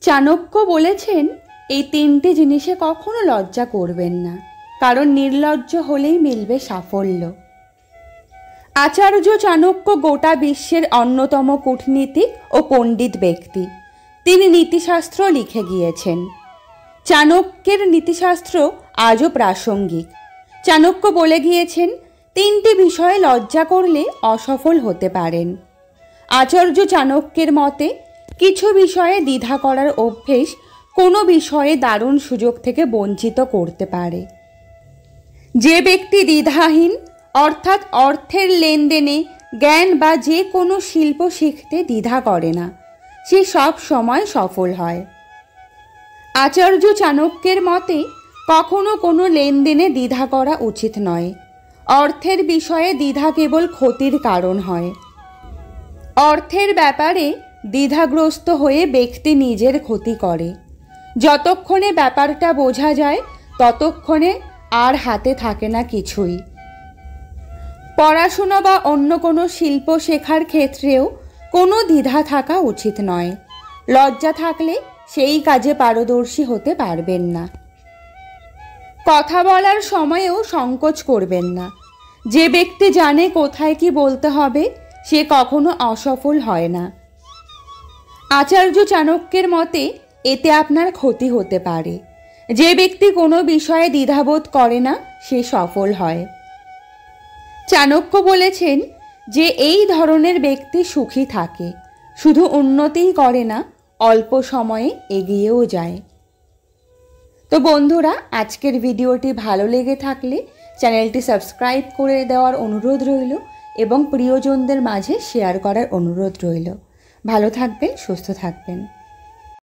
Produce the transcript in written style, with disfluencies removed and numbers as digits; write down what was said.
চাণক্য বলেছেন এই তিনটি জিনিসে কখনো লজ্জা করবেন না, কারণ নির্লজ্জ হলেই মিলবে সাফল্য। আচার্য চাণক্য গোটা বিশ্বের অন্যতম কূটনীতিক ও পণ্ডিত ব্যক্তি। তিনি নীতিশাস্ত্র লিখে গিয়েছেন। চাণক্যের নীতিশাস্ত্র আজও প্রাসঙ্গিক। চাণক্য বলে গিয়েছেন, তিনটি বিষয়ে লজ্জা করলে অসফল হতে পারেন। আচার্য চাণক্যের মতে কিছু বিষয়ে দ্বিধা করার অভ্যেস কোনো বিষয়ে দারুণ সুযোগ থেকে বঞ্চিত করতে পারে। যে ব্যক্তি দ্বিধাহীন, অর্থাৎ অর্থের লেনদেনে, জ্ঞান বা যে কোনো শিল্প শিখতে দ্বিধা করে না, সে সব সময় সফল হয়। আচার্য চাণক্যের মতে কখনো কোনো লেনদেনে দ্বিধা করা উচিত নয়। অর্থের বিষয়ে দ্বিধা কেবল ক্ষতির কারণ হয়। অর্থের ব্যাপারে দ্বিধাগ্রস্ত হয়ে ব্যক্তি নিজের ক্ষতি করে। যতক্ষণে ব্যাপারটা বোঝা যায় ততক্ষণে আর হাতে থাকে না কিছুই। পড়াশোনা বা অন্য কোনো শিল্প শেখার ক্ষেত্রেও কোনো দ্বিধা থাকা উচিত নয়। লজ্জা থাকলে সেই কাজে পারদর্শী হতে পারবেন না। কথা বলার সময়েও সংকোচ করবেন না। যে ব্যক্তি জানে কোথায় কি বলতে হবে সে কখনো অসফল হয় না। আচার্য চাণক্যের মতে এতে আপনার ক্ষতি হতে পারে। যে ব্যক্তি কোনো বিষয়ে দ্বিধাবোধ করে না সে সফল হয়। চাণক্য বলেছেন যে এই ধরনের ব্যক্তি সুখী থাকে, শুধু উন্নতিই করে না, অল্প সময়ে এগিয়েও যায়। তো বন্ধুরা, আজকের ভিডিওটি ভালো লেগে থাকলে চ্যানেলটি সাবস্ক্রাইব করে দেওয়ার অনুরোধ রইল এবং প্রিয়জনদের মাঝে শেয়ার করার অনুরোধ রইল। ভালো থাকবেন, সুস্থ থাকবেন।